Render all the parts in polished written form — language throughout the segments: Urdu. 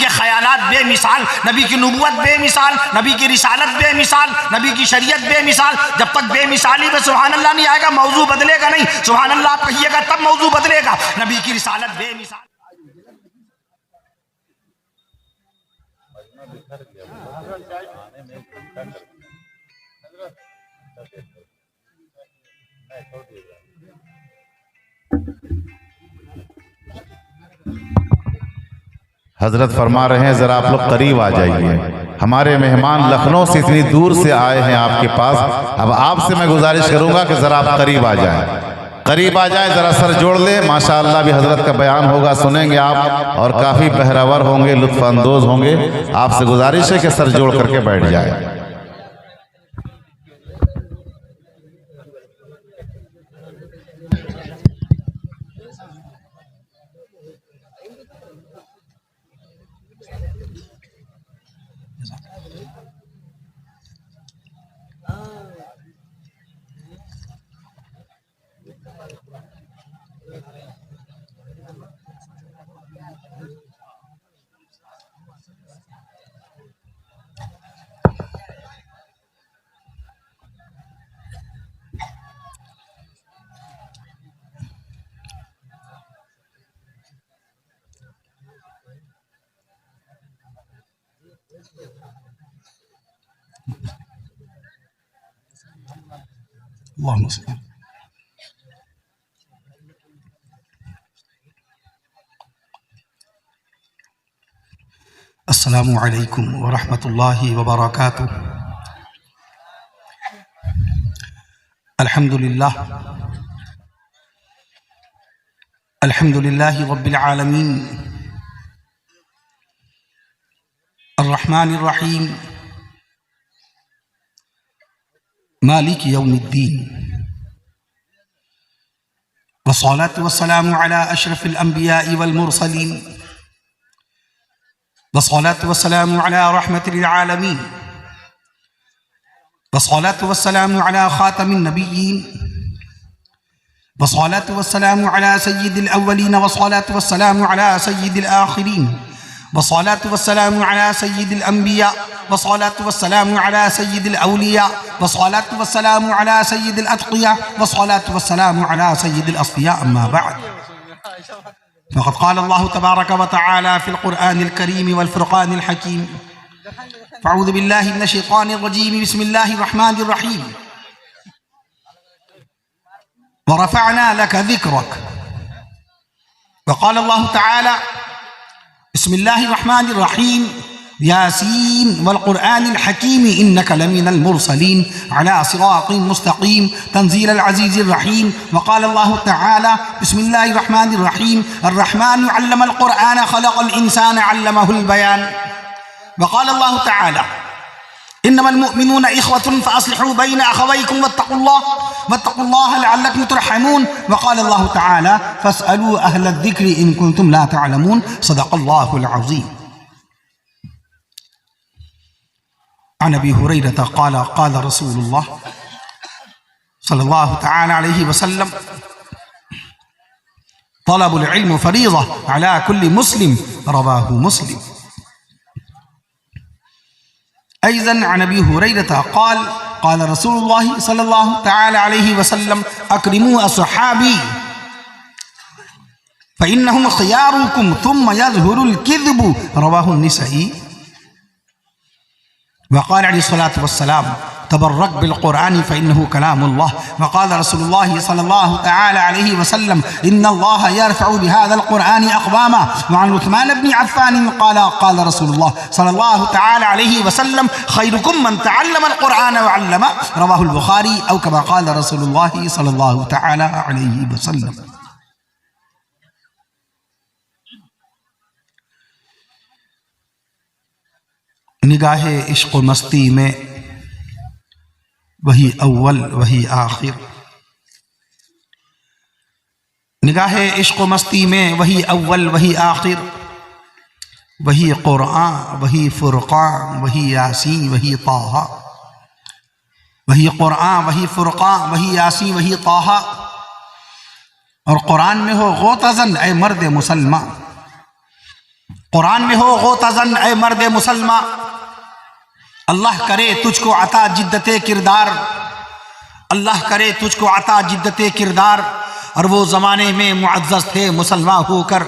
کے خیالات بے مثال، نبی کی نبوت بے مثال، نبی کی رسالت بے مثال، نبی کی شریعت بے مثال۔ جب تک بے مثالی میں سبحان اللہ نہیں آئے گا موضوع بدلے گا نہیں۔ سبحان اللہ آپ کہیے گا تب موضوع بدلے گا۔ نبی کی رسالت بے مثال۔ حضرت فرما رہے ہیں ذرا آپ لوگ قریب آ جائیے، ہمارے مہمان لکھنؤ سے اتنی دور سے آئے ہیں آپ کے پاس۔ اب آپ سے میں گزارش کروں گا کہ ذرا آپ قریب آ جائیں، قریب آ جائیں، ذرا سر جوڑ لیں۔ ماشاءاللہ بھی حضرت کا بیان ہوگا، سنیں گے آپ اور کافی بہراور ہوں گے، لطف اندوز ہوں گے۔ آپ سے گزارش ہے کہ سر جوڑ کر کے بیٹھ جائیں۔ اللہم صل۔ السلام علیکم ورحمۃ اللہ وبرکاتہ۔ الحمد للہ رب العالمین الرحمن الرحیم مالک یوم الدین، والصلاة والسلام على أشرف الأنبياء والمرسلين، والصلاة والسلام على رحمة للعالمين، والصلاة والسلام على خاتم النبيين، والصلاة والسلام على سيد الأولين، والصلاة والسلام على سيد الآخرين، والصلاة والسلام على سيد الأنبياء، والصلاة والسلام على سيد الأولياء، والصلاة والسلام على سيد الأتقياء، والصلاة والسلام على سيد الأصفياء، أما بعد فقد قال الله تبارك وتعالى في القرآن الكريم والفرقان الحكيم: فأعوذ بالله من الشيطان الرجيم، بسم الله الرحمن الرحيم، ورفعنا لك ذكرك. وقال الله تعالى: بسم الله الرحمن الرحيم، ياسين والقرآن الحكيم إنك لمن المرسلين على صراط مستقيم تنزيل العزيز الرحيم. وقال الله تعالى: بسم الله الرحمن الرحيم، الرحمن علم القرآن خلق الإنسان علمه البيان. وقال الله تعالى: إنما المؤمنون إخوة فأصلحوا بين أخويكم واتقوا الله لعلكم ترحمون. وقال الله تعالى: فاسألوا أهل الذكر إن كنتم لا تعلمون. صدق الله العظيم. عن أبي هريرة قال: قال رسول الله صلى الله تعالى عليه وسلم: طلب العلم فريضة على كل مسلم. رواه مسلم. أيضا عن أبي هريرة قال: قال رسول الله صلى الله تعالى عليه وسلم: أكرموا أصحابي فإنهم خياركم ثم يظهر الكذب. رواه النسائي. وقال عليه الصلاة والسلام: تبرك بالقرآن فإنه كلام الله. وقال رسول الله صلى الله تعالى عليه وسلم: إن الله يرفع بهذا القرآن أقواما. وعن عثمان بن عفان قال: قال رسول الله صلى الله تعالى عليه وسلم: خيركم من تعلم القرآن وعلمه. رواه البخاري، أو كما قال رسول الله صلى الله تعالى عليه وسلم. نگاہ عشق و مستی میں وہی اول وہی آخر، نگاہ عشق و مستی میں وہی اول وہی آخر، وہی قرآن وہی فرقان وہی یاسین وہی طٰہٰ، وہی قرآن وہی فرقان وہی یاسین وہی طٰہٰ۔ اور قرآن میں ہو غوطہ زن اے مرد مسلمان، قرآن میں ہو غوطہ-زن اے مرد مسلمہ، اللہ کرے تجھ کو عطا جدت کردار، اللہ کرے تجھ کو عطا جدت کردار، اور وہ زمانے میں معزز تھے مسلمان ہو کر،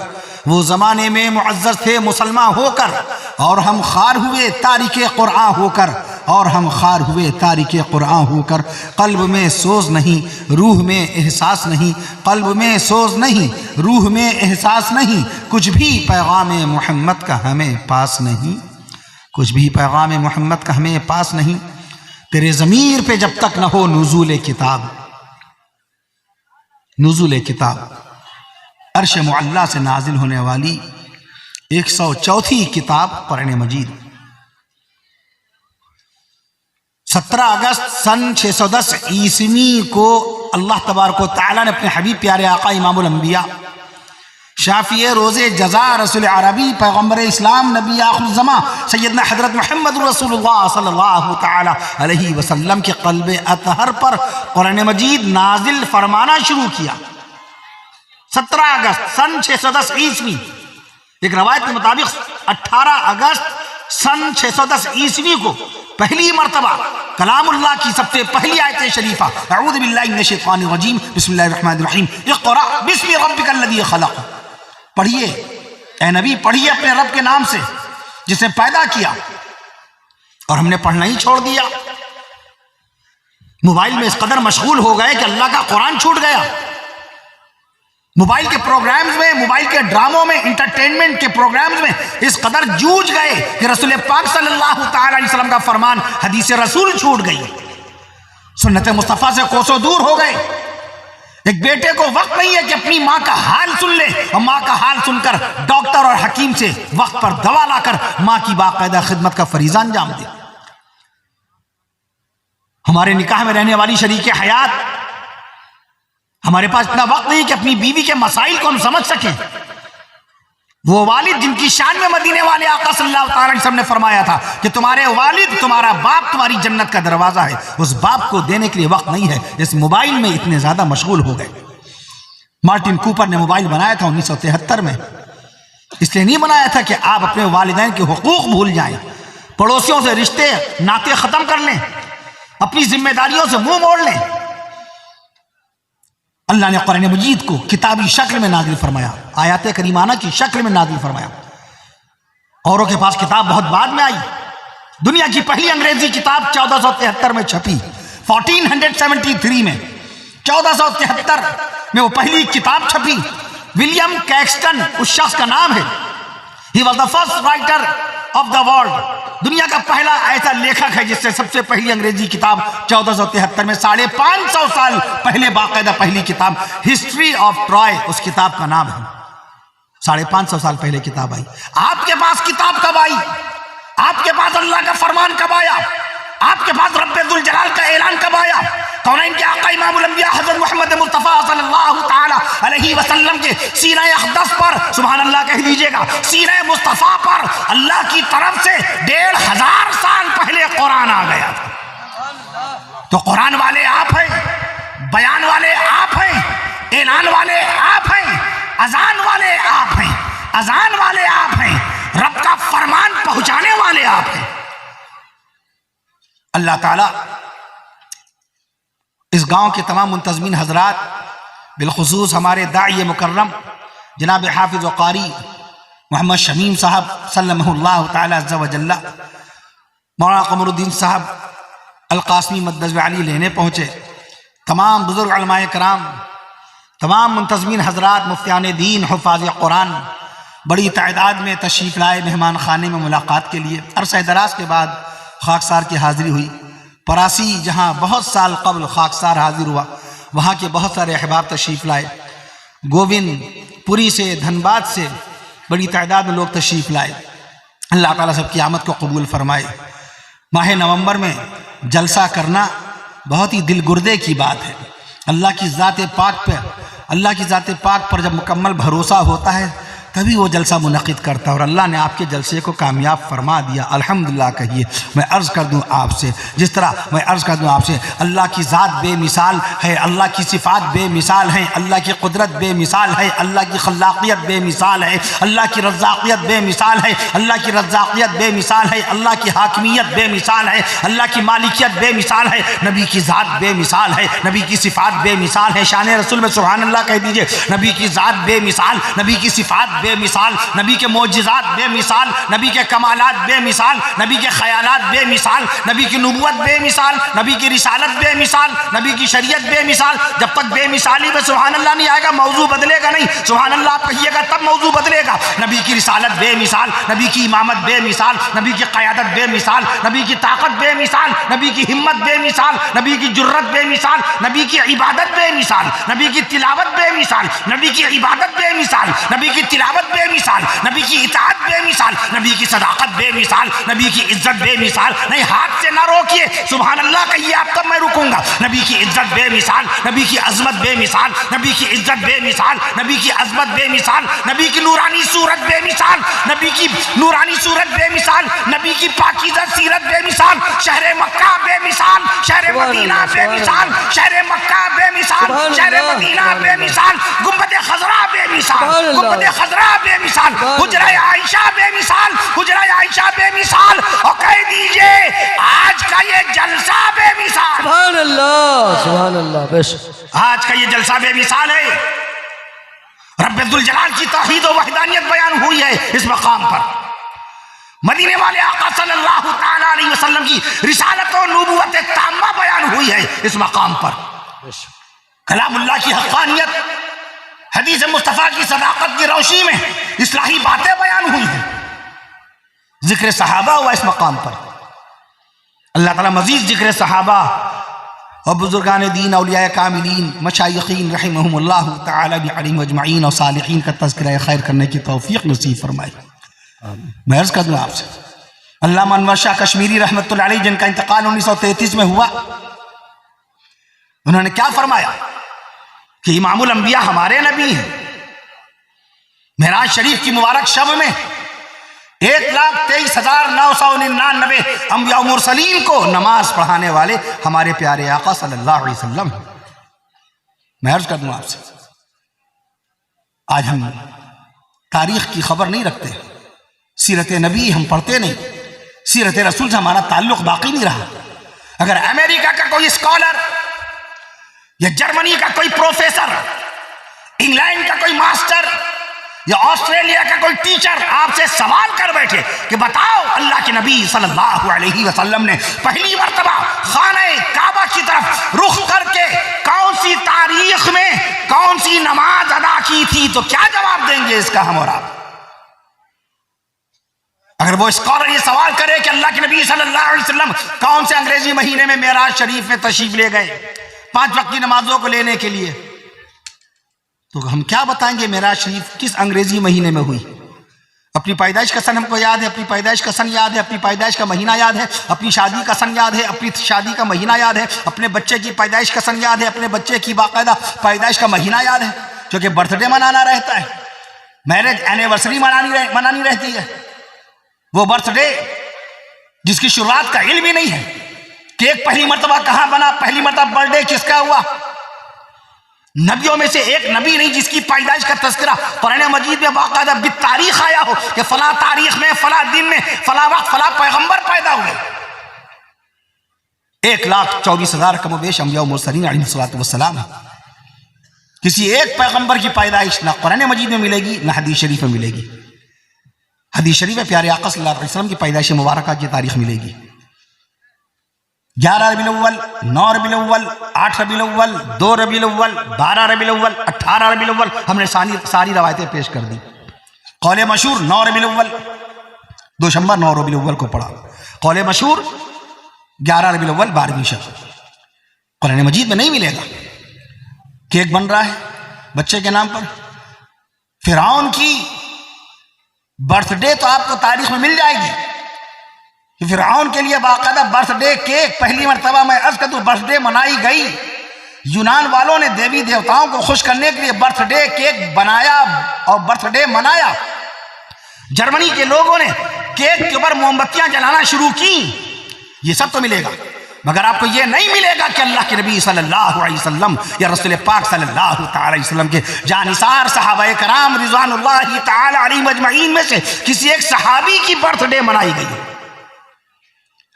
وہ زمانے میں معزز تھے مسلمان ہو کر، اور ہم خوار ہوئے تارک قرآن ہو کر، اور ہم خوار ہوئے تارک قرآن ہو کر۔ قلب میں سوز نہیں، روح میں احساس نہیں، قلب میں سوز نہیں، روح میں احساس نہیں، کچھ بھی پیغام محمد کا ہمیں پاس نہیں، کچھ بھی پیغام محمد کا ہمیں پاس نہیں۔ تیرے ضمیر پہ جب تک نہ ہو نزول کتاب، نزول کتاب، عرش معلیٰ سے نازل ہونے والی 104 کتاب قرآن مجید، 17 اگست سن 610 عیسوی کو اللہ تبارک و تعالیٰ نے اپنے حبیب پیارے آقا امام الانبیاء، شافی روز جزا، رسول عربی، پیغمبر اسلام، نبی آخر الزمان سیدنا حضرت محمد رسول اللہ صلی اللہ تعالی علیہ وسلم کے قلب اطہر پر قرآن مجید نازل فرمانا شروع کیا۔ 17 اگست سن 610 عیسوی، ایک روایت کے مطابق 18 اگست سن 610 عیسوی کو پہلی مرتبہ کلام اللہ کی سب سے پہلی آیت شریفہ، اعوذ باللہ من الشیطان الرجیم، بسم اللہ الرحمن الرحیم، اقرأ باسم ربک الذی خلق، پڑھیے اے نبی، پڑھیے اپنے رب کے نام سے جس نے پیدا کیا۔ اور ہم نے پڑھنا ہی چھوڑ دیا، موبائل میں اس قدر مشغول ہو گئے کہ اللہ کا قرآن چھوٹ گیا۔ موبائل کے پروگرامز میں، موبائل کے ڈراموں میں، انٹرٹینمنٹ کے پروگرامز میں اس قدر جوجھ گئے کہ رسول پاک صلی اللہ تعالی علیہ وسلم کا فرمان، حدیث رسول چھوٹ گئی، سنت مصطفیٰ سے کوسوں دور ہو گئے۔ ایک بیٹے کو وقت نہیں ہے کہ اپنی ماں کا حال سن لے، اور ماں کا حال سن کر ڈاکٹر اور حکیم سے وقت پر دوا لا کر ماں کی باقاعدہ خدمت کا فریضہ انجام دے۔ ہمارے نکاح میں رہنے والی شریک حیات، ہمارے پاس اتنا وقت نہیں کہ اپنی بیوی کے مسائل کو ہم سمجھ سکیں۔ وہ والد جن کی شان میں مدینے والے آقا صلی اللہ تعالی علیہ وسلم نے فرمایا تھا کہ تمہارے والد، تمہارا باپ تمہاری جنت کا دروازہ ہے، اس باپ کو دینے کے لیے وقت نہیں ہے، اس موبائل میں اتنے زیادہ مشغول ہو گئے۔ مارٹن کوپر نے موبائل بنایا تھا 1973 میں، اس لیے نہیں بنایا تھا کہ آپ اپنے والدین کے حقوق بھول جائیں، پڑوسیوں سے رشتے ناطے ختم کر لیں، اپنی ذمہ داریوں سے منہ موڑ لیں۔ اللہ نے قرآن مجید کو کتابی شکل میں نازل فرمایا، آیات کریمانہ کی شکل میں نازل فرمایا۔ اوروں کے پاس کتاب بہت بعد میں آئی۔ دنیا کی پہلی انگریزی کتاب 1473 میں چھپی، 1473 میں، 1473 میں وہ پہلی کتاب چھپی۔ ولیم کیکسٹن اس شخص کا نام ہے، he was the first writer of the world, دنیا کا پہلا ایسا لیکھک ہے جس سے سب سے پہلی انگریزی کتاب 1473 میں 550 سال پہلے باقاعدہ پہلی کتاب ہسٹری آف ٹرائے، اس کتاب کا نام ہے، 550 سال پہلے کتاب آئی۔ آپ کے پاس کتاب کب آئی؟ آپ کے پاس اللہ کا فرمان کب آیا؟ آپ کے پاس رب ذوالجلال کا اعلان کب آیا؟ کونین کے آقا امام الانبیاء حضرت محمد مصطفیٰ صلی اللہ تعالی علیہ وسلم کے سینہ اقدس پر، سبحان اللہ کہہ دیجئے گا، سینہ مصطفیٰ پر اللہ کی طرف سے 1500 سال پہلے قرآن آ گیا تھا۔ تو قرآن والے آپ ہیں، بیان والے آپ ہیں، اعلان والے آپ ہیں، اذان والے آپ ہیں، اذان والے آپ ہیں، رب کا فرمان پہنچانے والے آپ ہیں۔ اللہ تعالیٰ اس گاؤں کے تمام منتظمین حضرات، بالخصوص ہمارے داعی مکرم جناب حافظ و قاری محمد شمیم صاحب سلمہ اللہ تعالی عز و جل، مولانا قمر الدین صاحب القاسمی مدد علی لینے پہنچے، تمام بزرگ علماء کرام، تمام منتظمین حضرات، مفتیان دین، حفاظ قرآن بڑی تعداد میں تشریف لائے مہمان خانے میں ملاقات کے لیے۔ عرصہ دراز کے بعد خاکسار کی حاضری ہوئی۔ پراسی جہاں بہت سال قبل خاکسار حاضر ہوا، وہاں کے بہت سارے احباب تشریف لائے۔ گوبند پوری سے، دھنباد سے بڑی تعداد میں لوگ تشریف لائے۔ اللہ تعالیٰ سب کی آمد کو قبول فرمائے۔ ماہ نومبر میں جلسہ کرنا بہت ہی دل گردے کی بات ہے۔ اللہ کی ذات پاک پر جب مکمل بھروسہ ہوتا ہے تبھی وہ جلسہ منعقد کرتا ہے، اور اللہ نے آپ کے جلسے کو کامیاب فرما دیا، الحمدللہ کہیے۔ میں عرض کر دوں آپ سے، جس طرح میں عرض کر دوں آپ سے، اللہ کی ذات بے مثال ہے، اللہ کی صفات بے مثال ہیں، اللہ کی قدرت بے مثال ہے، اللہ کی خلاقیت بے مثال ہے، اللہ کی رزاقیت بے مثال ہے، اللہ کی رزاقیت بے مثال ہے، اللہ کی حاکمیت بے مثال ہے، اللہ کی مالکیت بے مثال ہے، نبی کی ذات بے مثال ہے، نبی کی صفات بے مثال ہے۔ شان رسول میں سبحان اللہ کہہ دیجئے۔ نبی کی ذات بے مثال، نبی کی صفات بے مثال، نبی کے معجزات بے مثال، نبی کے کمالات بے مثال، نبی کے خیالات بے مثال، نبی کی نبوت بے مثال، نبی کی رسالت بے مثال، نبی کی شریعت بے مثال۔ جب تک بے مثالی میں سبحان اللہ نہیں آئے گا موضوع بدلے گا نہیں، سبحان اللہ آپ کہیے گا تب موضوع بدلے گا۔ نبی کی رسالت بے مثال، نبی کی امامت بے مثال، نبی کی قیادت بے مثال، نبی کی طاقت بے مثال، نبی کی ہمت بے مثال، نبی کی جرت بے مثال، نبی کی عبادت بے مثال، نبی کی تلاوت بے مثال، نبی کی عبادت بے مثال، نبی کی تلاوت بے مثال، نبی کی اطاعت بے مثال، نبی کی صداقت بے مثال، نبی کی عزت بے مثال۔ نہیں، ہاتھ سے نہ روکیے، سبحان اللہ کہیے آپ تب میں رکوں گا۔ نبی کی عزت بے مثال، نبی کی عظمت بے مثال، نبی کی عزت بے مثال، نبی کی عظمت بے مثال، نبی کی نورانی صورت بے مثال، نبی کی نورانی صورت بے مثال، نبی کی پاکیزہ سیرت بے مثال، شہر مکہ بے مثال، شہر مدینہ بے مثال، شہر مکہ بے مثال، شہر مدینہ بے مثال، گنبد خضرا بے مثال، گنبد خضرا بے مثال، حجرہ عائشہ بے مثال، حجرہ عائشہ بے مثال، اور کہہ دیجئے آج کا یہ جلسہ بے مثال۔ سبحان اللہ، سبحان اللہ، بے شک۔ آج کا یہ جلسہ بے مثال ہے۔ رب ذوالجلال کی توحید و وحدانیت بیان ہوئی ہے اس مقام پر۔ مدینے والے آقا صلی اللہ تعالی علیہ وسلم کی رسالت و نبوت تامہ بیان ہوئی ہے اس مقام پر۔ کلام اللہ کی حقانیت، حدیث مصطفیٰ کی صداقت کی روشنی میں اصلاحی باتیں بیان ہوئی ہیں۔ ذکر صحابہ ہوا اس مقام پر۔ اللہ تعالیٰ مزید ذکر صحابہ اور بزرگان دین، اولیاء کاملین، مشایخین رحمہم اللہ تعالی علیہم اجمعین اور صالحین کا تذکرہ خیر کرنے کی توفیق نصیب فرمائے۔ میں عرض کر دوں آپ سے، علامہ انور شاہ کشمیری رحمۃ اللہ علیہ جن کا انتقال 1933 میں ہوا، انہوں نے کیا فرمایا کہ امام الانبیاء ہمارے نبی ہیں۔ معراج شریف کی مبارک شب میں 1,23,999 انبیاء و مرسلین کو نماز پڑھانے والے ہمارے پیارے آقا صلی اللہ علیہ وسلم ہیں۔ میں عرض کر دوں آپ سے، آج ہم تاریخ کی خبر نہیں رکھتے، سیرت نبی ہم پڑھتے نہیں، سیرت رسول سے ہمارا تعلق باقی نہیں رہا۔ اگر امریکہ کا کوئی اسکالر یا جرمنی کا کوئی پروفیسر، انگلینڈ کا کوئی ماسٹر یا آسٹریلیا کا کوئی ٹیچر آپ سے سوال کر بیٹھے کہ بتاؤ اللہ کے نبی صلی اللہ علیہ وسلم نے پہلی مرتبہ خانہ کعبہ کی طرف رخ کر کے کون سی تاریخ میں کون سی نماز ادا کی تھی، تو کیا جواب دیں گے اس کا ہم اور آپ؟ اگر وہ اسکالر یہ سوال کرے کہ اللہ کے نبی صلی اللہ علیہ وسلم کون سے انگریزی مہینے میں معراج شریف میں تشریف لے گئے 5 وقت کی نمازوں کو لینے کے لیے، تو ہم کیا بتائیں گے معراج شریف کس انگریزی مہینے میں ہوئی؟ اپنی پیدائش کا سن ہم کو یاد ہے، اپنی پیدائش کا سن یاد ہے، اپنی پیدائش کا مہینہ یاد ہے، اپنی شادی کا سن یاد ہے، اپنی شادی کا مہینہ یاد ہے، اپنے بچے کی پیدائش کا سن یاد ہے، اپنے بچے کی باقاعدہ پیدائش کا مہینہ یاد ہے، کیونکہ برتھ ڈے منانا رہتا ہے، میرج اینیورسری منانی رہتی ہے۔ وہ برتھ ڈے جس کی شروعات کا علم ہی نہیں ہے، کیک پہلی مرتبہ کہاں بنا، پہلی مرتبہ برتھ ڈے کس کا ہوا؟ نبیوں میں سے ایک نبی نہیں جس کی پیدائش کا تذکرہ قرآن مجید میں باقاعدہ بالتاریخ آیا ہو کہ فلاں تاریخ میں، فلاں دن میں، فلاں وقت فلاں پیغمبر پیدا ہوئے۔ 1,24,000 کم و بیش انبیاء و مرسلین علیہ الصلوۃ والسلام ہیں۔ کسی ایک پیغمبر کی پیدائش نہ قرآن مجید میں ملے گی نہ حدیث شریف میں ملے گی۔ حدیث شریف میں پیارے آقا صلی اللہ علیہ وسلم کی پیدائش مبارکہ کی تاریخ ملے گی۔ 11 ربیع الاول، 9 ربیع الاول، 8 ربیع الاول، 2 ربیع الاول، 12 ربیع الاول، 18 ربیع الاول، ہم نے ساری روایتیں پیش کر دی۔ قول مشہور 9 ربیع الاول، دوشمبر 9 ربیع الاول کو پڑھا۔ قول مشہور 11 ربیع الاول 12ویں شب۔ قرآن مجید میں نہیں ملے گا۔ کیک بن رہا ہے بچے کے نام پر، فرعون کی برتھ ڈے تو آپ کو تاریخ میں مل جائے گی کہ فرعون کے لیے باقاعدہ برتھ ڈے کیک پہلی مرتبہ میں عرض کر دوں برتھ ڈے منائی گئی، یونان والوں نے دیوی دیوتاؤں کو خوش کرنے کے لیے برتھ ڈے کیک بنایا اور برتھ ڈے منایا. جرمنی کے لوگوں نے کیک کے اوپر موم بتیاں جلانا شروع کی. یہ سب تو ملے گا، مگر آپ کو یہ نہیں ملے گا کہ اللہ کے نبی صلی اللہ علیہ وسلم یا رسول پاک صلی اللہ تعالی علیہ وسلم کے جانثار صحابہ کرام رضوان اللہ تعالی علیہم اجمعین میں سے کسی ایک صحابی کی برتھ ڈے منائی گئی.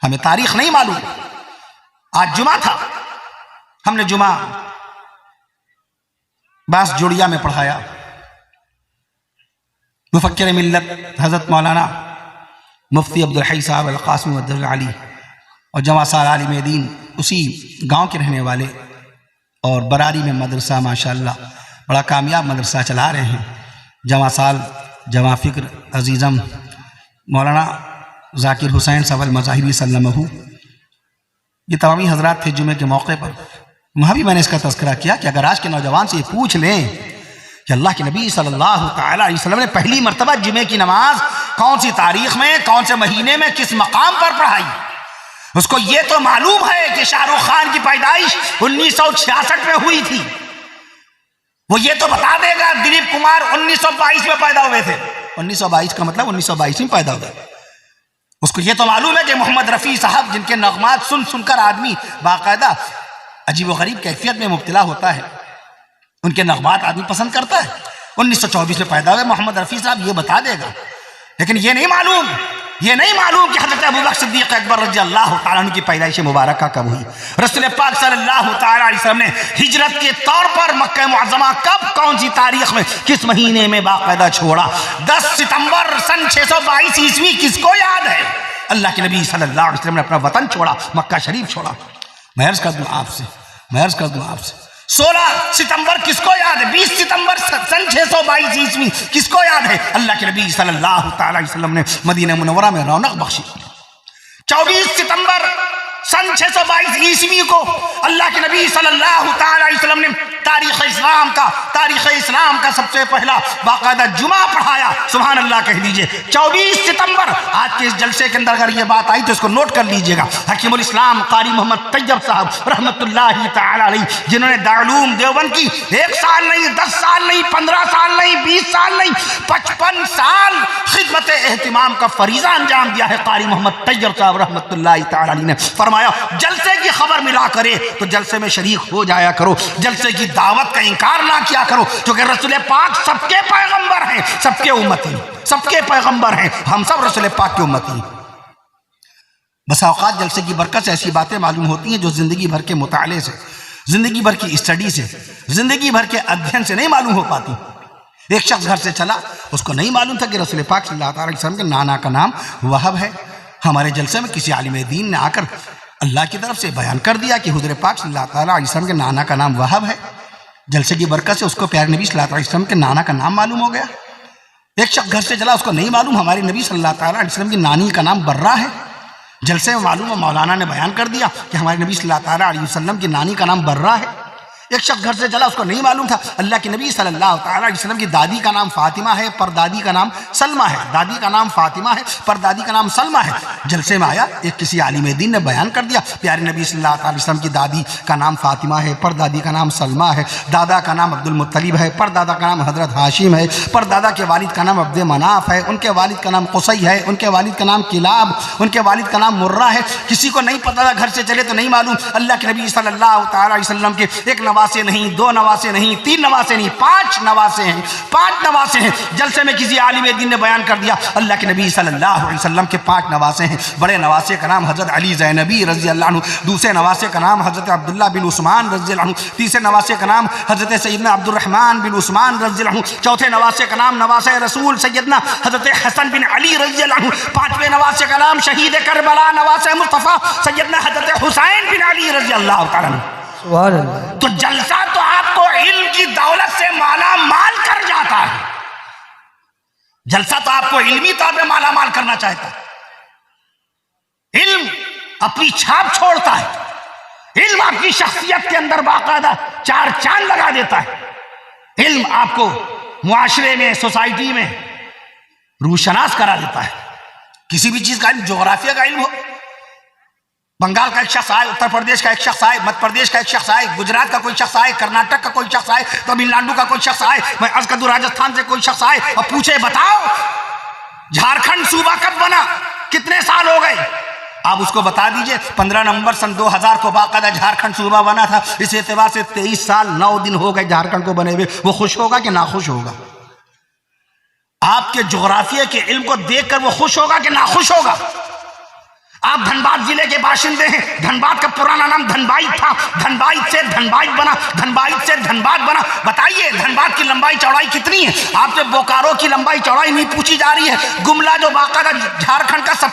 ہمیں تاریخ نہیں معلوم. آج جمعہ تھا، ہم نے جمعہ باس جوڑیا میں پڑھایا. مفکر ملت حضرت مولانا مفتی عبدالحی صاحب القاسمی والدر علی اور جمع سال عالم دین اسی گاؤں کے رہنے والے، اور براری میں مدرسہ ماشاءاللہ بڑا کامیاب مدرسہ چلا رہے ہیں. جمع سال جمع فکر عزیزم مولانا ذاکر حسین صاحب المظاہری سلمہ، یہ تمامی حضرات تھے جمعے کے موقع پر. وہاں بھی میں نے اس کا تذکرہ کیا کہ اگر آج کے نوجوان سے یہ پوچھ لیں کہ اللہ کے نبی صلی اللہ تعالی علیہ وسلم نے پہلی مرتبہ جمعے کی نماز کون سی تاریخ میں، کون سے مہینے میں، کس مقام پر پڑھائی، اس کو یہ تو معلوم ہے کہ شاہ رخ خان کی پیدائش 1966 میں ہوئی تھی. وہ یہ تو بتا دے گا دلیپ کمار 1922 میں پیدا ہوئے تھے. 1922 کا مطلب 1922 میں پیدا ہوئے. اس کو یہ تو معلوم ہے کہ محمد رفیع صاحب جن کے نغمات سن سن کر آدمی باقاعدہ عجیب و غریب کیفیت میں مبتلا ہوتا ہے، ان کے نغمات آدمی پسند کرتا ہے. 1924 میں پیدا ہوئے محمد رفیع صاحب، یہ بتا دے گا. لیکن یہ نہیں معلوم کہ حضرت ابوبکر صدیق اکبر رضی اللہ تعالیٰ عنہ کی پیدائش مبارکہ کب ہوئی. رسول پاک صلی اللہ تعالیٰ علیہ وسلم نے ہجرت کے طور پر مکہ معظمہ کب، کون سی تاریخ میں، کس مہینے میں باقاعدہ چھوڑا. 10 ستمبر سن 622 عیسوی کس کو یاد ہے؟ اللہ کے نبی صلی اللہ علیہ وسلم نے اپنا وطن چھوڑا، مکہ شریف چھوڑا. میں عرض کر دوں آپ سے 16 ستمبر کس کو یاد ہے؟ 20 ستمبر سن 622 عیسوی کس کو یاد ہے؟ اللہ کے نبی صلی اللہ تعالی علیہ وسلم نے مدینہ منورہ میں رونق بخشی. 24 ستمبر سن 622 عیسوی کو اللہ کے نبی صلی اللہ تعالی علیہ وسلم نے تاریخ اسلام کا سب سے پہلا باقاعدہ جمعہ پڑھایا. سبحان اللہ کہہ دیجئے. 24 ستمبر آج کے اس جلسے کے اندر اگر یہ بات آئی تو اس کو نوٹ کر لیجئے گا. حکیم الاسلام قاری محمد طیب صاحب رحمت اللہ تعالی علیہ، جنہوں نے دارالعلوم دیوبند کی 1 سال نہیں، 10 سال نہیں، 15 سال نہیں، 20 سال نہیں، 55 سال خدمت اہتمام کا فریضہ انجام دیا ہے. قاری محمد طیب صاحب رحمت اللہ تعالی علیہ نے فرمایا جلسے کی خبر ملا کرے تو جلسے میں شریک ہو جایا کرو، جلسے کی دعوت کا انکار نہ کیا کرو، کیونکہ رسول پاک سب کے پیغمبر ہیں، سب کے امتی، سب کے پیغمبر ہیں، ہم سب رسول پاک کے امتی ہیں. بس اوقات جلسے کی برکت سے ایسی باتیں معلوم ہوتی ہیں جو زندگی بھر کے مطالعے سے، زندگی بھر کی اسٹڈی سے، زندگی بھر کے ادھین سے نہیں معلوم ہو پاتی. ایک شخص گھر سے چلا، اس کو نہیں معلوم تھا کہ رسول پاک صلی اللہ علیہ وسلم کے نانا کا نام وہب ہے. ہمارے جلسے میں کسی عالم دین نے آ کر اللہ کی طرف سے بیان کر دیا کہ حضور پاک صلی اللہ علیہ وسلم کے نانا کا نام وہب ہے. جلسے کی برکت سے اس کو پیارے نبی صلی اللہ علیہ وسلم کے نانا کا نام معلوم ہو گیا. ایک شخص گھر سے چلا، اس کو نہیں معلوم ہمارے نبی صلی اللہ علیہ وسلم کی نانی کا نام برہ ہے. جلسے میں معلوم ہے، مولانا نے بیان کر دیا کہ ہمارے نبی صلی اللہ علیہ وسلم کی نانی کا نام برہ ہے. ایک شخص گھر سے چلا، اس کو نہیں معلوم تھا اللہ کے نبی صلی اللہ علیہ وسلم کی دادی کا نام فاطمہ ہے، پردادی کا نام سلمہ ہے. دادی کا نام فاطمہ ہے، پردادی کا نام سلمہ ہے. جلسے میں آیا، ایک کسی عالم دین نے بیان کر دیا پیارے نبی صلی اللہ علیہ وسلم کی دادی کا نام فاطمہ ہے، پردادی کا نام سلمہ ہے، دادا کا نام عبد المطلب ہے، پردادا کا نام حضرت ہاشم ہے، پردادا کے والد کا نام عبد مناف ہے، ان کے والد کا نام قصی ہے، ان کے والد کا نام کلاب، ان کے والد کا نام مرہ ہے. کسی کو نہیں پتا تھا، گھر سے چلے تو نہیں معلوم اللہ کے نبی صلی اللہ تعالی علیہ وسلم کے ایک نواسے نہیں، 2 نواسے نہیں، 3 نواسے نہیں، 5 نواسے ہیں، 5 نواسے ہیں. جلسے میں کسی عالم دین نے بیان کر دیا اللہ کے نبی صلی اللہ علیہ وسلم کے 5 نواسے ہیں. بڑے نواسے کا نام حضرت علی زینبی رضی اللہ عنہ، دوسرے نواسے کا نام حضرت عبداللہ بن عثمان رضی اللہ عنہ، تیسرے نواسے کا نام حضرت سیدنا عبد الرحمن بن عثمان رضی اللہ عنہ، چوتھے نواسے کا نام نواسے رسول سیدنا حضرت حسن بن علی رضی اللہ عنہ، 5ویں نواسے کا نام شہید کربلا نواسے مصطفیٰ سیدنا حضرت حسین بن علی رضی اللہ تعالیٰ عنہ. سبحان اللہ. تو جلسہ تو آپ کو علم کی دولت سے مالا مال کر جاتا ہے. جلسہ تو آپ کو علمی طور پہ مالا مال کرنا چاہتا ہے. علم اپنی چھاپ چھوڑتا ہے. علم آپ کی شخصیت کے اندر باقاعدہ 4 چاند لگا دیتا ہے. علم آپ کو معاشرے میں، سوسائٹی میں روشناس کرا دیتا ہے. کسی بھی چیز کا علم، جغرافیہ کا علم ہو، بنگال کا ایک شخص آئے, اتر پردیش کا ایک شخص آئے, مدھیہ پردیش کا ایک شخص آئے, گجرات کا کوئی شخص آئے, کرناٹک کا کوئی شخص آئے, تمل ناڈو کا کوئی شخص آئے, میں عرض کر دوں راجستھان سے کوئی شخص آئے اور پوچھے بتاؤ جھارکھنڈ صوبہ کب بنا, کتنے سال ہو گئے, آپ اس کو بتا دیجئے 15 نومبر سن 2000 کو باقاعدہ جھارکھنڈ صوبہ بنا تھا. اس اعتبار سے 23 سال 9 دن ہو گئے جھارکھنڈ کو بنے ہوئے. وہ خوش ہوگا کہ ناخوش ہوگا؟ آپ کے جغرافیہ کے علم کو دیکھ کر وہ خوش ہوگا کہ ناخوش ہوگا؟ آپ دھنباد ضلع کے باشندے ہیں, دھنباد کا پرانا نام دھنبائی تھا, دھنبائی سے دھنبائی بنا, دھنبائی سے دھنباد بنا. بتائیے دھنباد کی لمبائی چوڑائی کتنی ہے؟ آپ سے بوکارو کی لمبائی چوڑائی نہیں پوچھی جا رہی ہے. گملا جو باقاعدہ جھارکھنڈ کا سب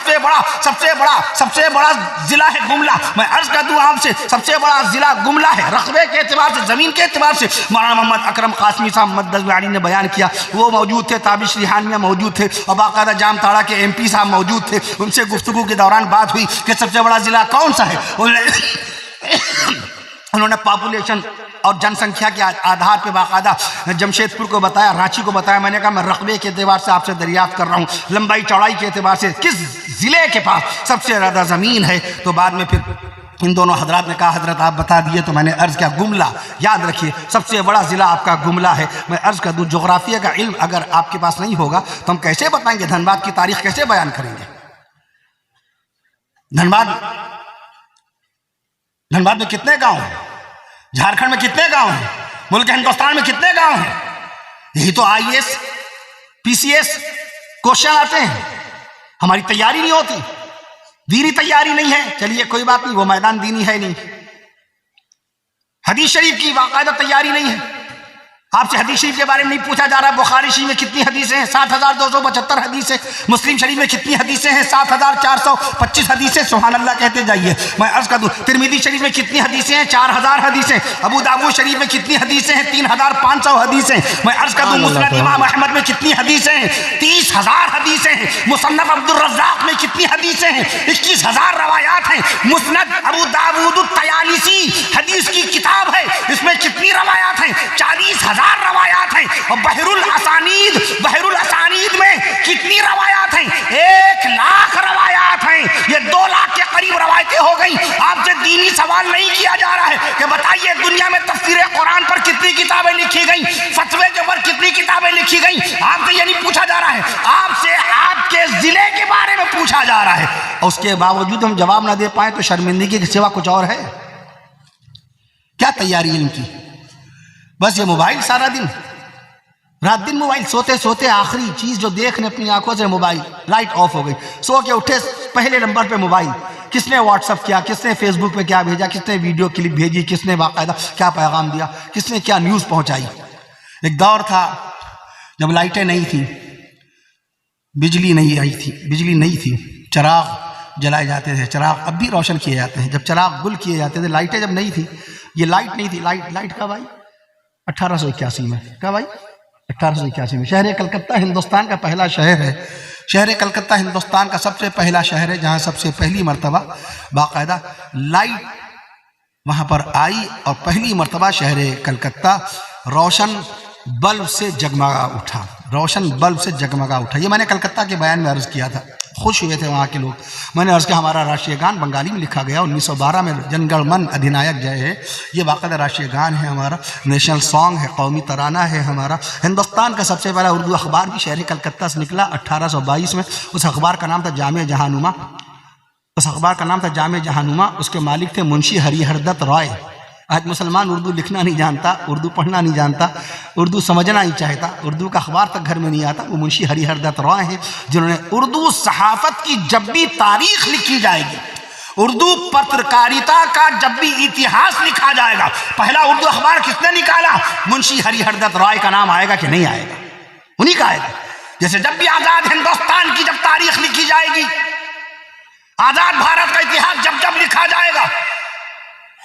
سے بڑا ضلع ہے گملا, میں عرض کر دوں آپ سے سب سے بڑا ضلع گملا ہے. رقبے کے اعتبار سے, زمین کے اعتبار سے مولانا محمد اکرم قاسمی صاحب مدد علی نے بیان کیا, وہ موجود تھے, تابش ریحانیہ موجود تھے, اور باقاعدہ جام تاڑا کے ایم پی صاحب موجود تھے. ان سے گفتگو کے دوران بات ہوئی کہ سب سے بڑا ضلع کون سا ہے. انہوں نے پاپولیشن اور جن سنکھیا کے آدھار پہ باقاعدہ جمشید پور کو بتایا, رانچی کو بتایا. میں نے کہا میں رقبے کے اعتبار سے آپ سے دریافت کر رہا ہوں, لمبائی چوڑائی کے اعتبار سے کس ضلع کے پاس سب سے زیادہ زمین ہے؟ تو بعد میں پھر ان دونوں حضرات نے کہا حضرت آپ بتا دیے, تو میں نے عرض کیا گملا, یاد رکھیے سب سے بڑا ضلع آپ کا گملا ہے. میں عرض کر دوں جغرافیہ کا علم اگر آپ کے پاس نہیں ہوگا تو ہم کیسے بتائیں گے دھنباد کی تاریخ, کیسے بیان کریں گے؟ دھنباد میں کتنے گاؤں ہیں, جھارکھنڈ میں کتنے گاؤں ہیں, ملک ہندوستان میں کتنے گاؤں ہیں؟ یہی تو I S P C S question آتے ہیں. ہماری تیاری نہیں ہوتی, دینی تیاری نہیں ہے. چلیے کوئی بات نہیں, وہ میدان دینی ہے نہیں. حدیث شریف کی باقاعدہ تیاری نہیں ہے. آپ سے حدیث شریف کے بارے میں نہیں پوچھا جا رہا. بخاری شریف میں کتنی حدیثیں ہیں؟ 7275 حدیثیں. مسلم شریف میں کتنی حدیثیں ہیں؟ 7425 حدیثیں. سبحان اللہ کہتے جائیے. میں عرض کر دوں ترمذی شریف میں کتنی حدیثیں ہیں؟ 4000 حدیثیں. ابو داؤد شریف میں کتنی حدیثیں ہیں؟ 3500 حدیثیں. میں عرض کر دوں مسند امام احمد میں کتنی حدیثیں ہیں؟ 30000 حدیثیں ہیں. مصنف عبد الرزاق میں کتنی حدیثیں ہیں؟ 21000 روایات ہیں. مسند ابو داؤد الطیالسی حدیث کی کتاب ہے, اس میں کتنی روایات ہیں؟ 40000 روایات ہیں. اور بحر الاسانید میں کتنی روایات ہیں؟ 1,00,000 روایات ہیں. یہ 2 لاکھ کے قریب روایتیں ہو گئیں. آپ سے دینی سوال نہیں کیا جا رہا ہے کہ بتائیے دنیا میں تفسیر قرآن پر کتنی کتابیں لکھی گئیں, فتوے کے اوپر کتنی کتابیں لکھی گئیں. آپ سے یہ نہیں پوچھا جا رہا ہے, آپ سے آپ کے ضلع کے بارے میں پوچھا جا رہا ہے. اور اس کے باوجود ہم جواب نہ دے پائیں تو شرمندگی کے سوا کچھ اور ہے کیا؟ تیاری علم کی بس یہ موبائل سارا دن, رات دن موبائل, سوتے سوتے آخری چیز جو دیکھنے اپنی آنکھوں سے موبائل. لائٹ آف ہو گئی, سو کے اٹھے پہلے نمبر پہ موبائل. کس نے واٹس اپ کیا, کس نے فیس بک پہ کیا بھیجا, کس نے ویڈیو کلپ بھیجی, کس نے باقاعدہ کیا پیغام دیا, کس نے کیا نیوز پہنچائی. ایک دور تھا جب لائٹیں نہیں تھیں, بجلی نہیں آئی تھی, بجلی نہیں تھی, چراغ جلائے جاتے تھے. چراغ اب بھی روشن کیے جاتے ہیں. جب چراغ گل کیے جاتے تھے, لائٹیں جب نہیں تھی, یہ لائٹ نہیں تھی. لائٹ کب آئی؟ 1881 میں. کب آئی؟ 1881 میں. شہر کلکتہ ہندوستان کا پہلا شہر ہے. شہر کلکتہ ہندوستان کا سب سے پہلا شہر ہے جہاں سب سے پہلی مرتبہ باقاعدہ لائٹ وہاں پر آئی, اور پہلی مرتبہ شہر کلکتہ روشن بلب سے جگمگا اٹھا, روشن بلب سے جگمگا اٹھا. یہ میں نے کلکتہ کے بیان میں عرض کیا تھا, خوش ہوئے تھے وہاں کے لوگ. میں نے عرض کیا ہمارا راشٹریہ گان بنگالی میں لکھا گیا 1912 میں, جن گڑ من ادھینائک جے ہے. یہ باقاعدہ راشٹریہ گان ہے ہمارا, نیشنل سانگ ہے, قومی ترانہ ہے ہمارا. ہندوستان کا سب سے پہلا اردو اخبار بھی شہر کلکتہ سے نکلا 1822 میں. اس اخبار کا نام تھا جامع جہانما. اس کے مالک تھے منشی ہری ہر دت رائے. آج مسلمان اردو لکھنا نہیں جانتا, اردو پڑھنا نہیں جانتا, اردو سمجھنا نہیں چاہتا, اردو کا اخبار تک گھر میں نہیں آتا. وہ منشی ہری ہر دت رائے ہیں جنہوں نے اردو صحافت کی جب بھی تاریخ لکھی جائے گی, اردو پترکاریتا کا جب بھی اتہاس لکھا جائے گا, پہلا اردو اخبار کس نے نکالا؟ منشی ہری ہر دت رائے کا نام آئے گا کہ نہیں آئے گا؟ انہی کا آئے گا. جیسے جب بھی آزاد ہندوستان کی جب تاریخ لکھی جائے گی, آزاد بھارت کا اتہاس جب لکھا جائے گا,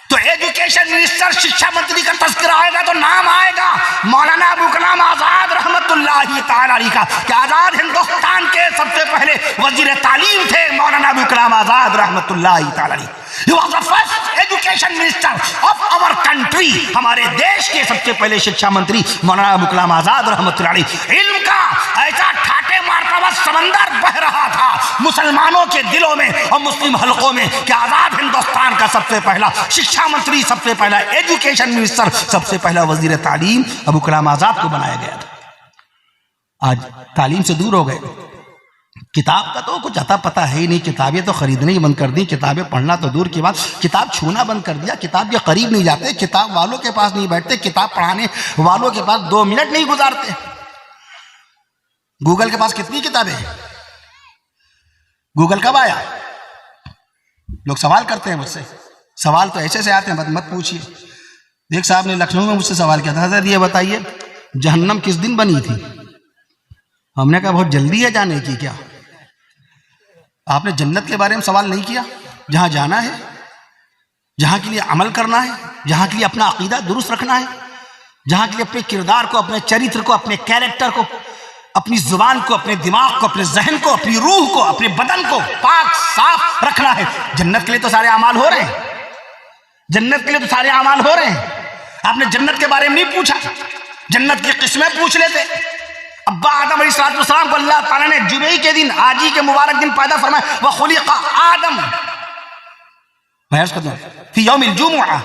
تو ایجوکیشن منسٹر شکشا منتری کا تذکرہ آئے گا تو نام آئے گا مولانا ابو کلام آزاد رحمت اللہ تعالی علیہ کا, کہ آزاد ہندوستان کے سب سے پہلے وزیر تعلیم تھے مولانا ابو کلام آزاد رحمت اللہ تعالی علیہ. He was the first education minister of our country. ہمارے دیش کے سب سے پہلے شکشا منتری مولانا ابو کلام آزاد رحمت اللہ علیہ. علم کا ایسا ٹھاٹے مار بغاوت سمندر بہ رہا تھا مسلمانوں کے دلوں میں اور مسلم حلقوں میں کہ آزاد ہندوستان کا سب سے پہلا شکشا منتری، سب سے پہلا ایجوکیشن منسٹر، سب سے پہلا وزیر تعلیم ابو کلام آزاد کو بنایا گیا تھا۔ آج تعلیم سے دور ہو گئے، کتاب کا تو کچھ اتا پتہ ہے ہی نہیں، کتابیں تو خریدنے ہی بند کر دی، کتابیں پڑھنا تو دور کی بات، کتاب چھونا بند کر دیا، کتاب کے قریب نہیں جاتے، کتاب والوں کے پاس نہیں بیٹھتے، کتاب پڑھانے والوں کے پاس 2 منٹ نہیں گزارتے۔ گوگل کے پاس کتنی کتابیں ہیں؟ گوگل کب آیا؟ لوگ سوال کرتے ہیں مجھ سے، سوال تو ایسے سے آتے ہیں مت پوچھیے۔ ایک صاحب نے لکھنؤ میں مجھ سے سوال کیا تھا، حضرت یہ بتائیے جہنم کس دن بنی تھی؟ ہم نے کہا بہت جلدی ہے جانے کی کیا؟ آپ نے جنت کے بارے میں سوال نہیں کیا؟ جہاں جانا ہے، جہاں کے لیے عمل کرنا ہے، جہاں کے لیے اپنا عقیدہ درست رکھنا ہے، جہاں کے لیے اپنے کردار کو، اپنے چریتر کو، اپنے کیریکٹر کو، اپنی زبان کو، اپنے دماغ کو، اپنے ذہن کو، اپنی روح کو، اپنے بدن کو پاک صاف رکھنا ہے۔ جنت کے لیے تو سارے اعمال ہو رہے ہیں، جنت کے لیے تو سارے اعمال ہو رہے ہیں۔ آپ نے جنت کے بارے میں نہیں پوچھا، جنت کی قسمیں پوچھ لیتے۔ ابا آدم علیہ السلام کو اللہ تعالیٰ نے جمعے کے دن، آج ہی کے مبارک دن پیدا فرمایا، وَخُلِقَ آدم، میں عرض کرتا ہوں فی یوم الجمعہ،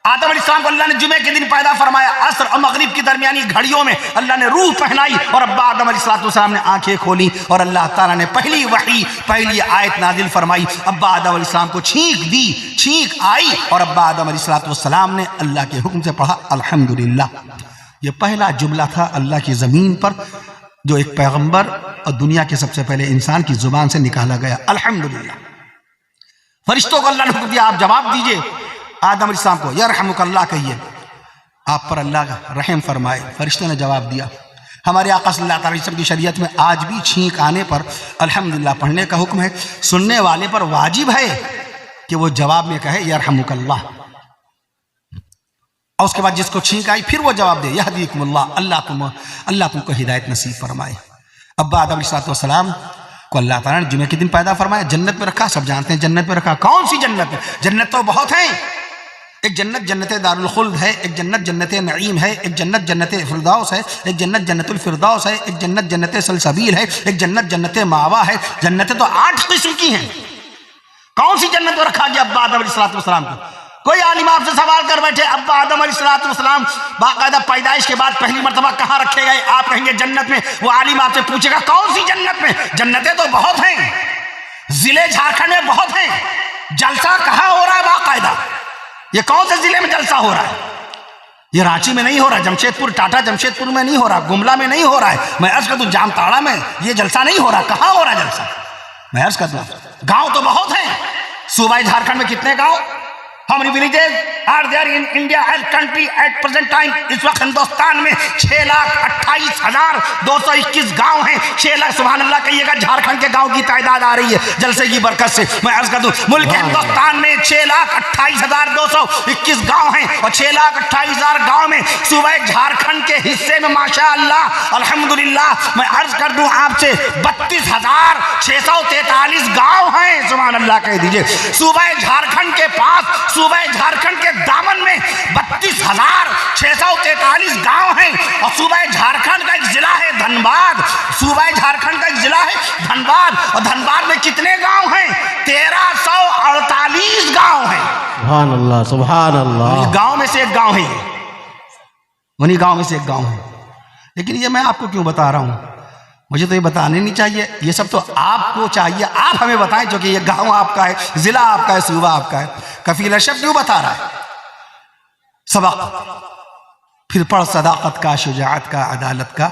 آدم علیہ السلام کو اللہ نے جمعے کے دن پیدا فرمایا، عصر اور مغرب کی درمیانی گھڑیوں میں اللہ نے روح پہنائی اور ابا آدم علیہ السلام نے آنکھیں کھولی اور اللہ تعالیٰ نے پہلی وحی، پہلی آیت نازل فرمائی، ابا آدم علیہ السلام کو چھینک دی، چھینک آئی اور ابا آدم علیہ السلام نے اللہ کے حکم سے پڑھا الحمدللہ۔ یہ پہلا جملہ تھا اللہ کی زمین پر جو ایک پیغمبر اور دنیا کے سب سے پہلے انسان کی زبان سے نکالا گیا، الحمدللہ۔ فرشتوں کو اللہ نے حکم دیا آپ جواب دیجئے، آدم علیہ السلام کو یرحمک اللہ کہیے، آپ پر اللہ کا رحم فرمائے۔ فرشتوں نے جواب دیا۔ ہمارے آقا صلی اللہ علیہ وسلم کی شریعت میں آج بھی چھینک آنے پر الحمدللہ پڑھنے کا حکم ہے، سننے والے پر واجب ہے کہ وہ جواب میں کہے یرحمک اللہ، اور اس کے بعد جس کو چھینک آئی پھر وہ جواب دے یہدیکم اللہ، اللہ تم کو ہدایت نصیب فرمائے۔ ابا آدم علیہ السلام کو اللہ تعالیٰ نے جمعے کے دن پیدا فرمایا، جنت میں رکھا، سب جانتے ہیں جنت میں رکھا۔ کون سی جنت ہے؟ جنت تو بہت ہیں، ایک جنت جنت دار الخلد ہے، ایک جنت جنت نعیم ہے، ایک جنت جنت فردوس ہے، ایک جنت جنت الفردوس ہے، ایک جنت جنت سلسبیل ہے، ایک جنت جنت ماوا ہے۔ جنتیں تو 8 قسم کی ہیں، کون سی جنت میں رکھا گیا ابا آدم علیہ السلام کو؟ کوئی عالم آپ سے سوال کر بیٹھے ابا آدم علیہ السلام باقاعدہ پیدائش کے بعد پہلی مرتبہ کہاں رکھے گئے؟ آپ کہیں گے جنت میں۔ وہ عالم آپ سے پوچھے گا کون سی جنت میں؟ جنتیں تو بہت ہیں، ضلع جھارکھنڈ میں بہت ہیں، جلسہ کہاں ہو رہا ہے باقاعدہ؟ یہ کون سے ضلع میں جلسہ ہو رہا ہے؟ یہ رانچی میں نہیں ہو رہا، جمشید پور ٹاٹا جمشید پور میں نہیں ہو رہا، گملا میں نہیں ہو رہا ہے، میں عرض کرتا ہوں جامتاڑا میں یہ جلسہ نہیں ہو رہا، کہاں ہو رہا ہے جلسہ؟ میں عرض کرتا ہوں گاؤں تو بہت ہیں، صوبہ جھارکھنڈ میں کتنے گاؤں؟ How many villages are there in India as country at present time؟ اس وقت ہندوستان میں 6,28,221 گاؤں ہیں۔ 6 لاکھ سبحان اللہ کہیے گا، جھارکھنڈ کے گاؤں کی تعداد آ رہی ہے جلسے کی برکت سے۔ میں عرض کر دوں ملک ہندوستان میں 6,28,221 گاؤں ہیں، اور 6,28,000 گاؤں میں صوبہ جھارکھنڈ کے حصے میں ماشاء اللہ الحمدللہ میں عرض کر دوں آپ سے 32,643 گاؤں ہیں، سبحان اللہ کہہ دیجئے۔ صوبہ جھارکھنڈ کے پاس، صوبہ جھارکھنڈ کے دامن میں 32,643 گاؤں ہیں، اور صوبہ جھارکھنڈ کا ایک ضلع ہے دھنباد، صوبہ جھارکھنڈ کا ایک ضلع ہے دھنباد، اور دھنباد میں کتنے گاؤں ہیں؟ 1348 گاؤں ہیں۔ سبحان اللہ سبحان اللہ۔ گاؤں میں سے ایک گاؤں ہے، انہی گاؤں میں سے ایک گاؤں ہے۔ لیکن یہ میں آپ کو کیوں بتا رہا ہوں؟ مجھے تو یہ بتانے نہیں چاہیے، یہ سب تو آپ کو چاہیے، آپ ہمیں بتائیں، جو کہ یہ گاؤں آپ کا ہے، ضلع آپ کا ہے، صوبہ آپ کا ہے۔ کفیل ارشد کیوں بتا رہا ہے؟ سبق پھر پڑھ صداقت کا، شجاعت کا، عدالت کا،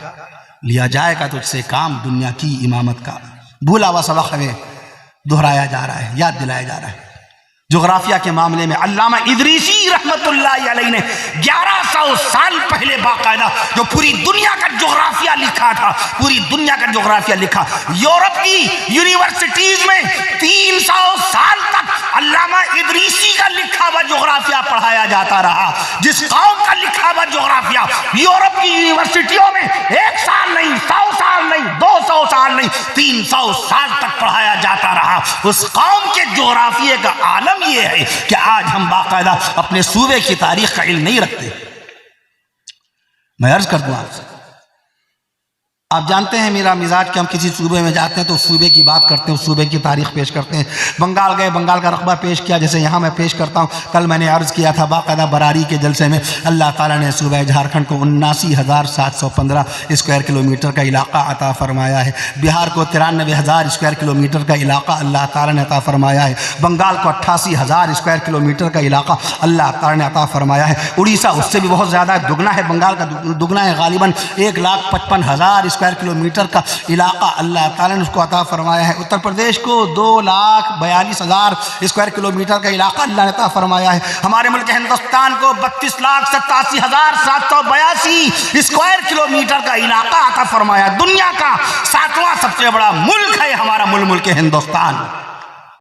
لیا جائے گا تجھ سے کام دنیا کی امامت کا۔ بھولا ہوا سبق ہمیں دہرایا جا رہا ہے، یاد دلایا جا رہا ہے۔ جغرافیہ کے معاملے میں علامہ ادریسی رحمت اللہ علیہ نے 1100 سال پہلے باقاعدہ جو پوری دنیا کا جغرافیہ لکھا تھا، پوری دنیا کا جغرافیہ لکھا۔ یورپ کی یونیورسٹیز میں 300 سال تک علامہ ادریسی کا لکھا ہوا جغرافیہ پڑھایا جاتا رہا۔ جس قوم کا لکھا ہوا جغرافیہ یورپ کی یونیورسٹیوں میں 1 سال نہیں، 100 سال نہیں، 200 سال نہیں، 300 سال تک پڑھایا جاتا رہا، اس قوم کے جغرافیے کا عالم یہ ہے کہ آج ہم باقاعدہ اپنے صوبے کی تاریخ کا علم نہیں رکھتے۔ میں عرض کر دوں آپ سے، آپ جانتے ہیں میرا مزاج کہ ہم کسی صوبے میں جاتے ہیں تو صوبے کی بات کرتے ہیں، اس صوبے کی تاریخ پیش کرتے ہیں۔ بنگال گئے، بنگال کا رقبہ پیش کیا، جیسے یہاں میں پیش کرتا ہوں۔ کل میں نے عرض کیا تھا باقاعدہ براری کے جلسے میں، اللہ تعالیٰ نے صوبہ جھارکھنڈ کو 79,715 اسکوائر کلومیٹر کا علاقہ عطا فرمایا ہے، بہار کو 93,000 اسکوائر کلومیٹر کا علاقہ اللہ تعالیٰ نے عطا فرمایا ہے، بنگال کو 88,000 اسکوائر کلومیٹر کا علاقہ اللہ تعالیٰ نے عطا فرمایا ہے، اڑیسہ اس سے بھی بہت زیادہ ہے، دگنا ہے، بنگال کا دگنا ہے، غالباً 1,55,000 اسکوائر کلومیٹر کا علاقہ اللہ تعالیٰ نے اس کو عطا فرمایا ہے۔ اتر پردیش کو 2,42,000 اسکوائر کلومیٹر کا علاقہ اللہ نے عطا فرمایا ہے۔ ہمارے ملک ہندوستان کو 32,87,782 اسکوائر کلومیٹر کا علاقہ عطا فرمایا ہے۔ دنیا کا 7واں سب سے بڑا ملک ہے ہمارا ملک ہندوستان۔